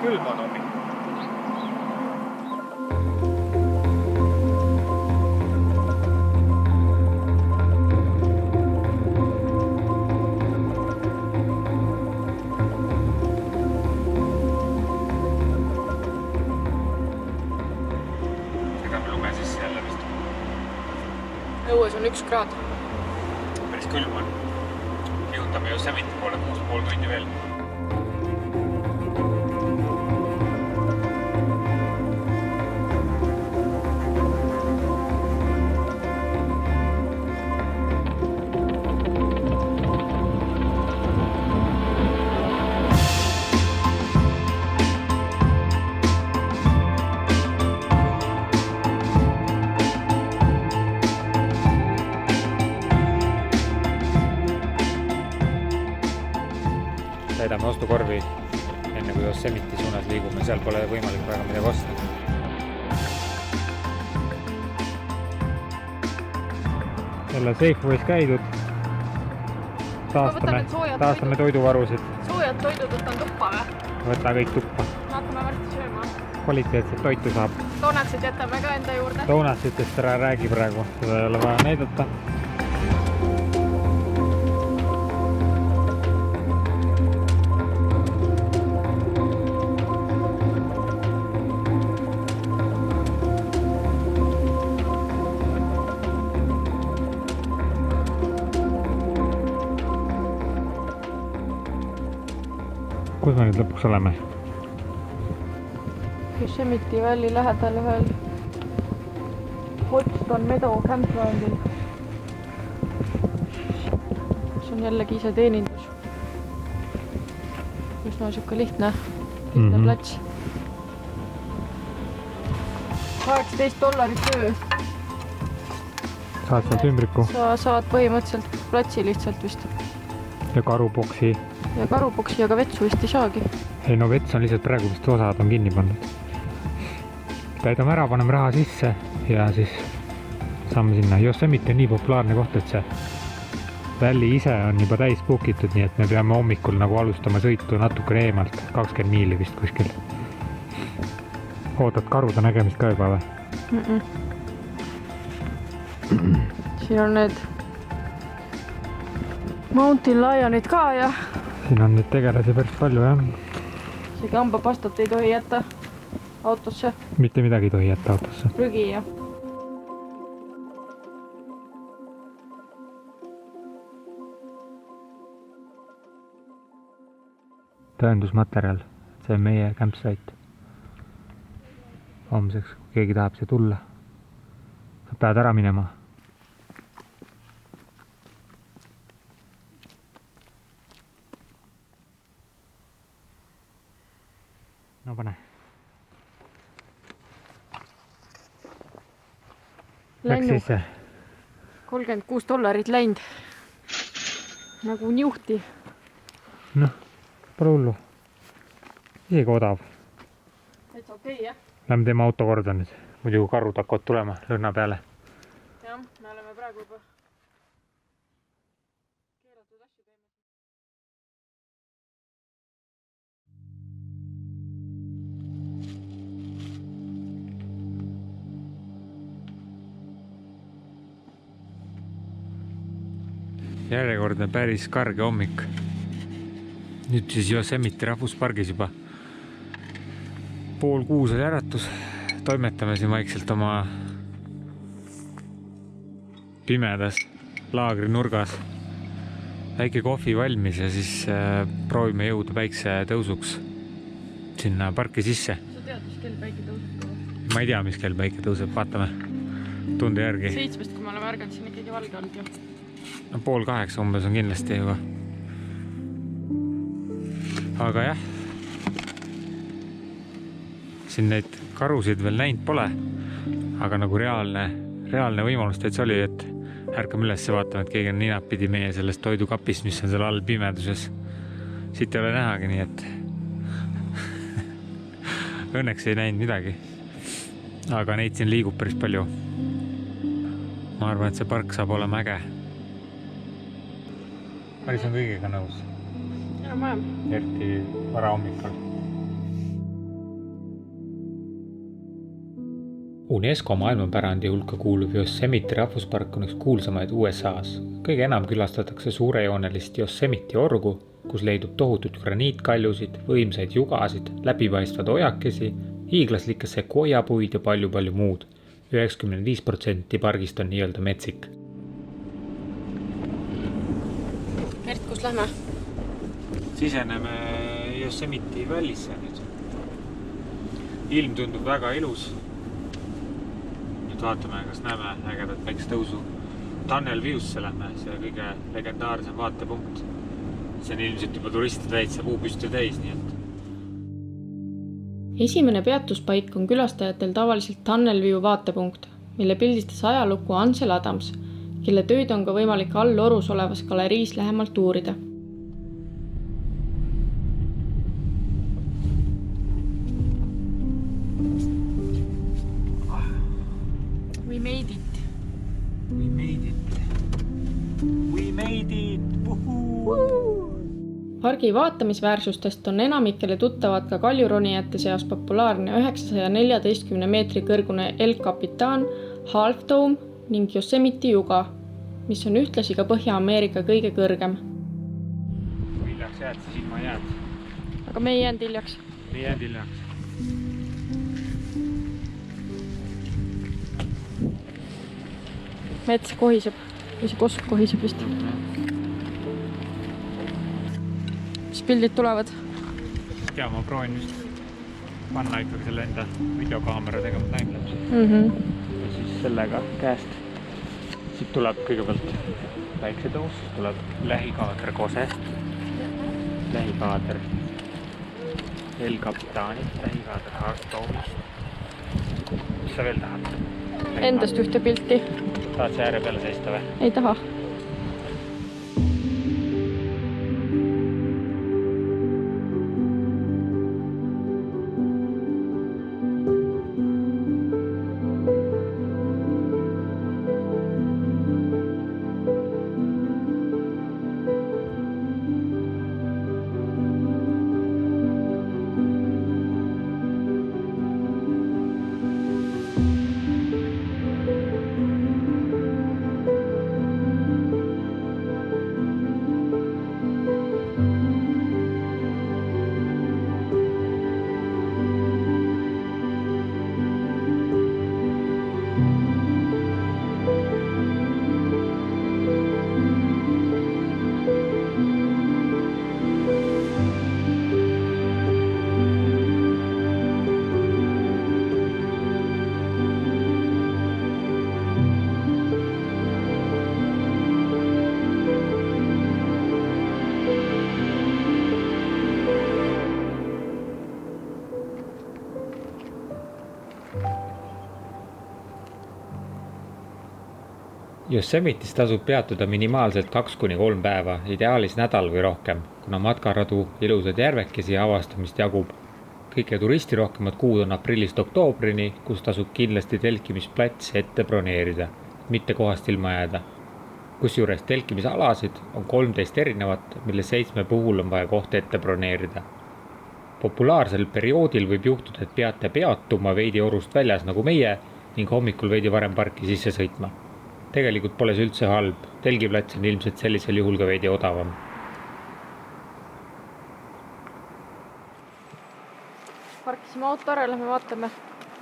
Külm on hommik. Segame lume sisse jälle vist. Õues on 1 kraad. Päris külm on. Kihutame Yosemite poole 6,5 tundi veel. Täidame ostukorvi enne kui Yosemite suunas liigume, seal pole võimalik väga midagi osta. Jälle Safeways käidud. Taastame toiduvarusid. Soojad toidud võtan tuppa või? Võta kõik tuppa. Hakkame varsti sööma. Kvaliteetset toitu saab. Doonatsid jätame ka enda juurde. Doonatsitest ära räägi praegu, seda ei ole vaja näidata. Kus me nüüd lõpuks oleme? Yosemite Valley lähedal ühel Hodgson Meadow campgroundil. Kus on jällegi ise teenindus. Üsna siuke lihtne plats. $18 öö. Saad sealt ümbriku? Sa saad põhimõtteliselt platsi lihtsalt vist. Ja karuboksi. Ja karuboksi, aga vetsu vist ei saagi. Ei no vets on lihtsalt praegu vist osad on kinni pandud. Täidame ära, paneme raha sisse ja siis saame sinna. Yosemite on nii populaarne koht, et see Valley ise on juba täis bookitud, nii et me peame hommikul nagu alustama sõitu natukene eemalt. 20 miili vist kuskil. Ootad karude nägemist ka juba või? Siin on need Mountain Lionid ka ja siin on neid tegelasi päris palju, jah. Isegi hambapastat ei tohi jätta autosse. Mitte midagi ei tohi jätta autosse. Prügi ja tõendusmaterjal. See on meie campsite. Homseks, kui keegi tahab siia tulla, sa pead ära minema. No pane. Läks sisse. $36 läinud. Nagu njuhti. Noh, pole hullu. Isegi odav. Täitsa okei, jah? Lähme teeme auto korda nüüd. Muidu karud hakkavad tulema lõhna peale. Jah, me oleme praegu juba keelatud asju teeme. Järjekordne päris karge hommik. Nüüd siis Yosemite rahvuspargis juba 5:30 oli äratus. Toimetame siin vaikselt oma pimedas laagri nurgas. Väike kohvi valmis ja siis proovime jõuda päikse tõusuks sinna parki sisse. Sa tead, mis kell päike tõuseb? Ma ei tea, mis kell päike tõuseb, vaatame tunde järgi. 7, kui me oleme ärganud, siin ikkagi valge olnud ju. No 7:30 umbes on kindlasti juba. Aga jah, siin neid karusid veel näinud pole, aga nagu reaalne võimalus täitsa oli, et ärkame üles ja vaatame, et keegi on ninapidi meie sellest toidukapist, mis on seal all pimeduses. Siit ei ole nähagi, nii et õnneks ei näinud midagi. Aga neid siin liigub päris palju. Ma arvan, et see park saab olema äge. Maris on kõigega nõus. Enam-vähem. Eriti varahommikul. UNESCO maailmapärandi hulka kuuluv Yosemite rahvuspark on üks kuulsamaid USA's. Kõige enam külastatakse suurejoonelist Yosemite orgu, kus leidub tohutud graniitkaljusid, võimsaid jugasid, läbipaistvad ojakesi, hiiglaslikke sekoiapuid ja palju muud. 95% pargist on nii-öelda metsik. Gert, kus lähme? Siseneme Yosemite vällisse nüüd. Ilm tundub väga ilus. Nüüd vaatame, kas näeme ägedat päikestõusu. Tunnel Viewsse lähme, see kõige legendaarsem vaatepunkt. See on ilmselt juba turistide täitsa puupüsti täis, nii et. Esimene peatuspaik on külastajatel tavaliselt Tunnel View vaatepunkt, mille pildistas ajalukku Ansel Adams, kelle tööd on ka võimalik all orus olevas galeriis lähemalt uurida. We made it. We made it. We made it. Woohoo! Pargi vaatamisväärsustest on enamikele tuttavad ka kaljuronijate seas populaarne 914 meetri kõrgune El Capitan, Half Dome ning Yosemite juga, mis on ühtlasi ka Põhja-Ameerika kõige kõrgem. Kui hiljaks jääd, siis ilma jääd. Aga me ei jäänud hiljaks. Me ei jäänud hiljaks. Mets kohiseb, või see kosk kohiseb vist. Mis pildid tulevad? Ja ma proovin just panna ikkagi selle enda videokaamera tegema timelapsi. Ja siis sellega käest. Siit tuleb kõigepealt päiksetõus, tuleb lähikaader Kose, lähikaader El Capitanit, lähikaader Hearthstone'ist. Mis sa veel tahad? Endast ühte pilti. Tahad see ääre peale seista või? Ei taha. Yosemitis tasub peatuda minimaalselt 2-3 päeva, ideaalis nädal või rohkem, kuna matkaradu, ilusad järvekesi ja avastamist jagub. Kõige turistirohkemad kuud on aprillist oktoobrini, kus tasub kindlasti telkimisplats ette broneerida, mitte kohast ilma jääda. Kusjuures telkimisalasid on 13 erinevat, mille 7 puhul on vaja koht ette broneerida. Populaarsel perioodil võib juhtuda, et peate peatuma veidi orust väljas nagu meie ning hommikul veidi varem parki sisse sõitma. Tegelikult pole see üldse halb, telgiplats on ilmselt sellisel juhul ka veidi odavam. Parkisime auto ära, lähme vaatame,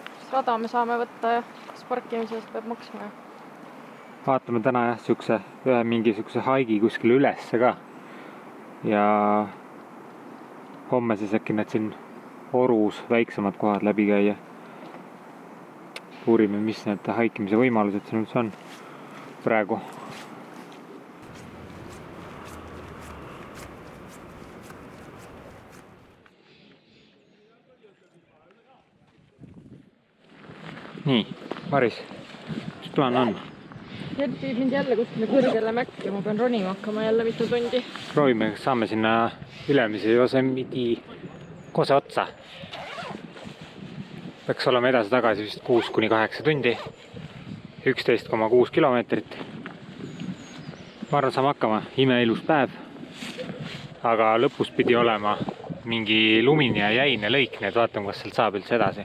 kas rada me saame võtta ja kas parkimise eest peab maksma. Vaatame täna ühe mingisuguse haigi kuskile ülesse ka. Ja homme siis äkki need siin orus väiksemad kohad läbi käia. Uurime, mis need haikimise võimalused siin üldse on praegu. Nii, Maris, mis plaan on? Gert viib mind jälle kuskile kõrgele mäkke, ma pean ronima hakkama jälle mitu tundi. Proovime, kas saame sinna ülemise Yosemite Kose otsa. Peaks olema edasi-tagasi vist 6-8 tundi, 11,6 kilomeetrit. Ma arvan, saame hakkama, imeilus päev, aga lõpus pidi olema mingi lumine ja jäine lõik, nii et vaatame, kas sealt saab üldse edasi.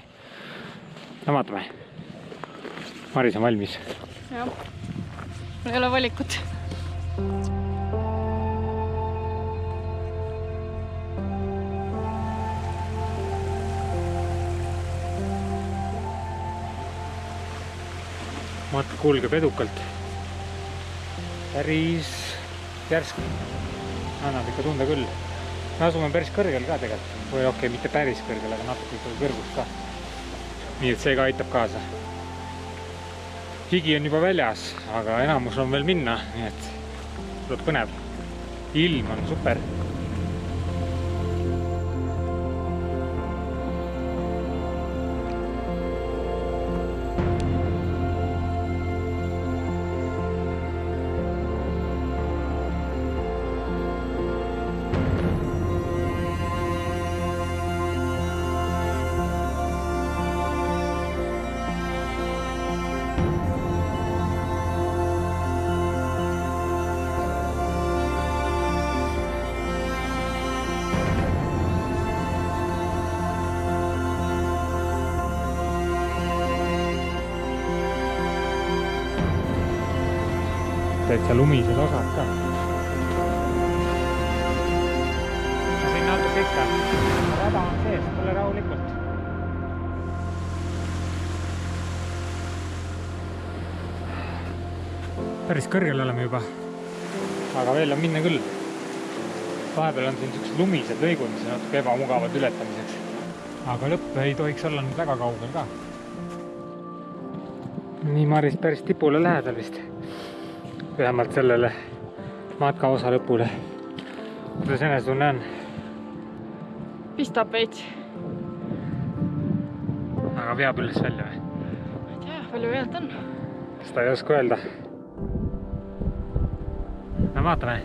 No vaatame. Maris on valmis. Jah, mul ei ole valikut. Matk kulgeb edukalt. Päris järsk. Annab ikka tunda küll. Me asume päris kõrgel ka tegelikult. Või okei, mitte päris kõrgel, aga natuke ikka kõrgus ka. Nii et see ka aitab kaasa. Higi on juba väljas, aga enamus on veel minna, nii et tuleb põnev. Ilm on super. Täitsa lumised osad ka. Siin natuke ikka. Rada on sees, tule rahulikult. Päris kõrgel oleme juba. Aga veel on minna küll. Vahepeal on siin sellised lumised lõigud, mis on natuke ebamugavad ületamiseks. Aga lõpp ei tohiks olla nüüd väga kaugel ka. Nii Maris päris tipule lähedal vist. Vähemalt sellele matkaosa lõpule. Kuidas enesetunne on? Pistab veits. Aga veab üles välja või? Ma ei tea, palju veelt on. Seda ei oska öelda. No vaatame.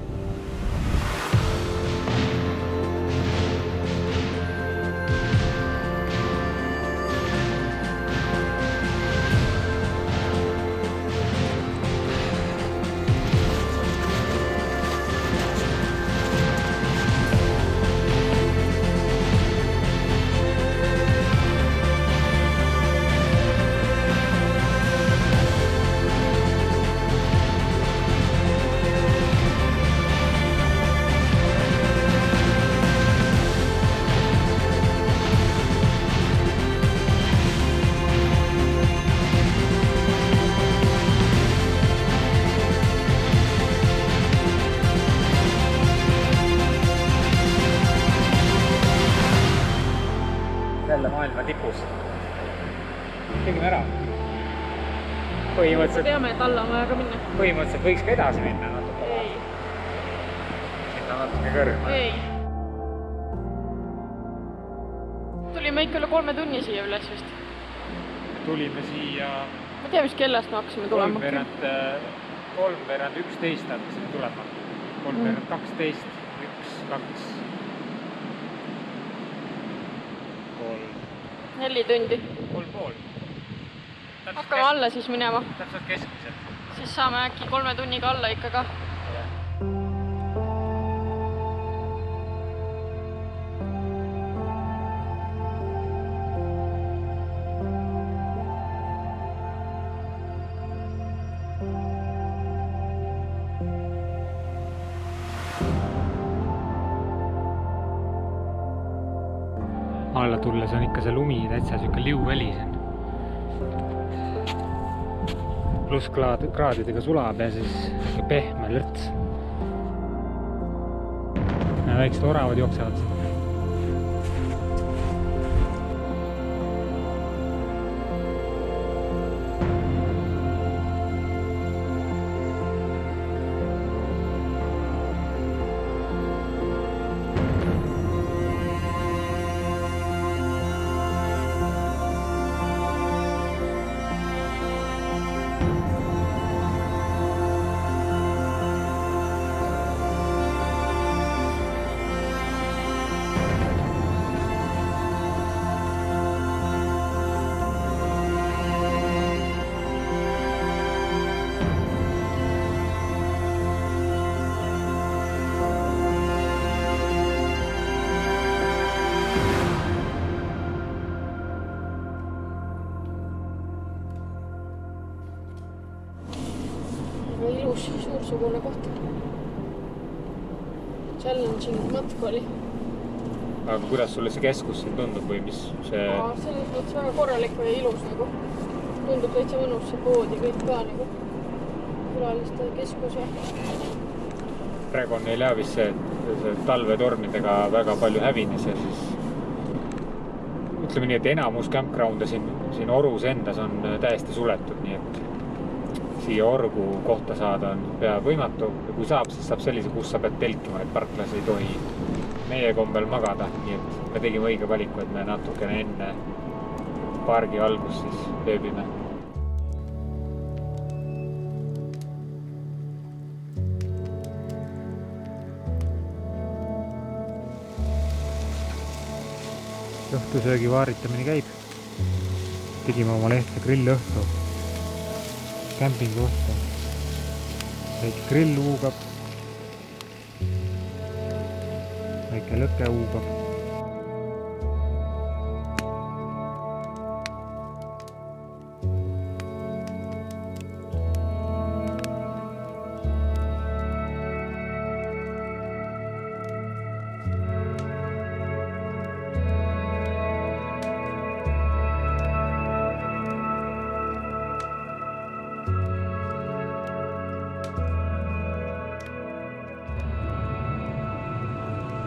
Jälle maailma tipus. Tegime ära. Põhimõtteliselt... Teame, et alla on vaja ka minna. Põhimõtteliselt võiks ka edasi minna natuke. Ei. Sinna natuke kõrgema. Ei. Tulime ikka üle 3 tunni siia üles vist. Tulime siia... Ma tea, mis kellast me hakkasime tulema. 3:11 hakkasime tulema. 3:12, 1, 2... 4 tundi. 3,5. Hakkame alla siis minema. Täpselt keskmiselt. Siis saame äkki 3 tunniga alla ikka ka. Alla tulles on ikka see lumi täitsa siuke liuvälis. Pluss kraadidega sulab ja siis pehme lörts. Väiksed oravad jooksevad siin. lõbusugune koht. Challenging matk oli. Aga kuidas sulle see keskus siin tundub või mis see... Selles mõttes väga korralik või ilus nagu. Tundub täitsa mõnus see pood ja kõik ka nagu külaliste keskus. Praegu on neil jah vist see talvetormidega väga palju hävines ja siis ütleme nii, et enamus campground'e siin Orus endas on täiesti suletud, nii et siia orgu kohta saada on pea võimatu ja kui saab, siis saab sellise, kus sa pead telkima, et parklas ei tohi meie kombel magada, nii et me tegime õige valiku, et me natukene enne pargi algust siis ööbime. Õhtusöögi vaaritamine käib. Tegime omale ehtsa grillõhtu. Kämpingu õhtu. Väike grill huugab. Väike lõke huugab.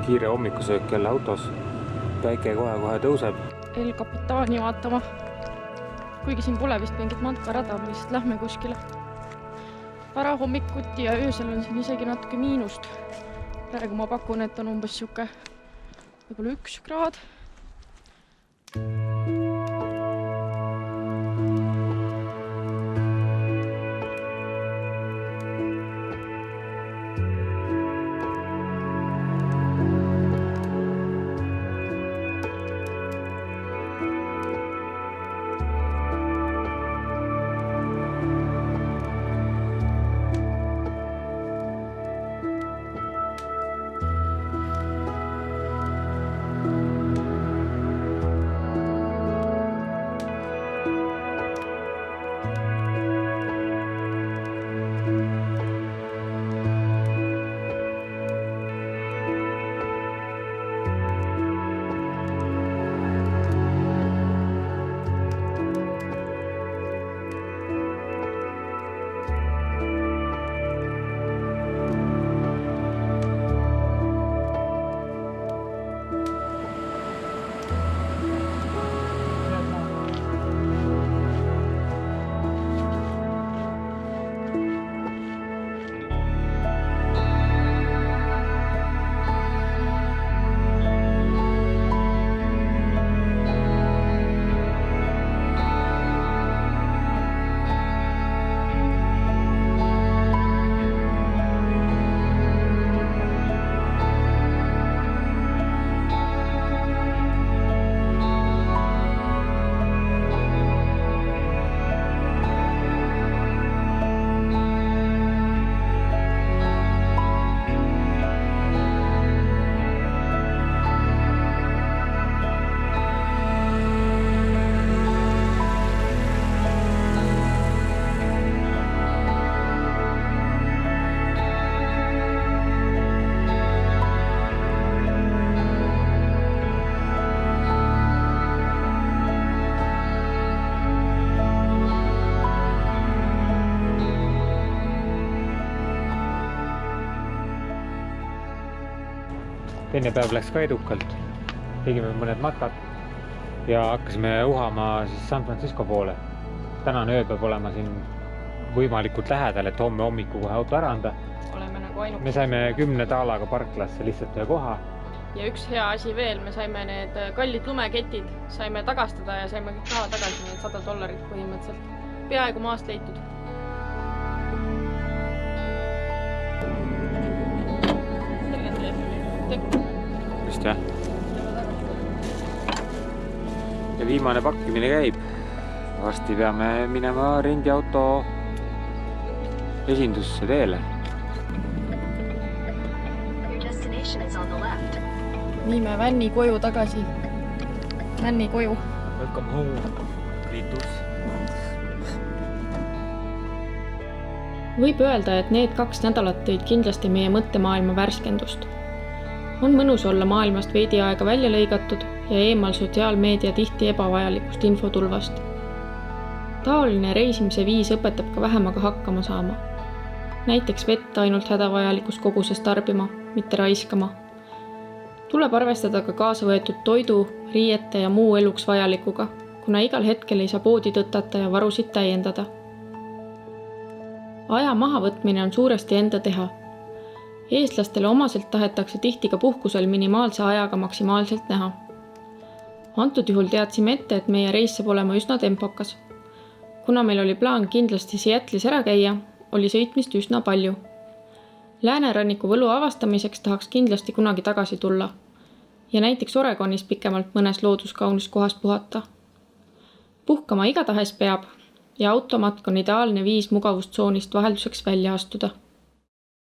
Kiire hommikusöök jälle autos. Päike kohe tõuseb. El Capitani vaatama. Kuigi siin pole vist mingit matkarada, me lihtsalt lähme kuskile. Varahommikuti ja öösel on siin isegi natuke miinust. Praegu ma pakun, et on umbes siuke võib-olla 1 kraad. Teine päev läks ka edukalt. Tegime mõned matkad ja hakkasime uhama siis San Francisco poole. Tänane öö peab olema siin võimalikult lähedal, et homme hommiku kohe auto ära anda. Oleme nagu ainult. Me saime 10 daalaga parklasse lihtsalt ühe koha. Ja üks hea asi veel, me saime need kallid lumeketid, saime tagastada ja saime kõik raha tagasi, need $100 põhimõtteliselt. Peaaegu maast leitud. Just jah. Ja viimane pakkimine käib. Varsti peame minema rendiauto esindusse teele. Viime Vänni koju tagasi. Vänni koju. Welcome home, Ritus. võib öelda, et need 2 nädalat tõid kindlasti meie mõttemaailma värskendust. On mõnus olla maailmast veidi aega välja lõigatud ja eemal sotsiaalmeedia tihti ebavajalikust infotulvast. Taoline reisimise viis õpetab ka vähemaga hakkama saama. Näiteks vett ainult hädavajalikus koguses tarbima, mitte raiskama. Tuleb arvestada ka kaasa võetud toidu, riiete ja muu eluks vajalikuga, kuna igal hetkel ei saa poodi tõtata ja varusid täiendada. Aja mahavõtmine on suuresti enda teha. Eestlastele omaselt tahetakse tihti ka puhkusel minimaalse ajaga maksimaalselt näha. Antud juhul teadsime ette, et meie reis saab olema üsna tempokas. Kuna meil oli plaan kindlasti Seattle'is ära käia, oli sõitmist üsna palju. Lääneranniku võlu avastamiseks tahaks kindlasti kunagi tagasi tulla ja näiteks Oregonis pikemalt mõnes looduskaunis kohas puhata. Puhkama igatahes peab ja automatk on ideaalne viis mugavustsoonist vahelduseks välja astuda.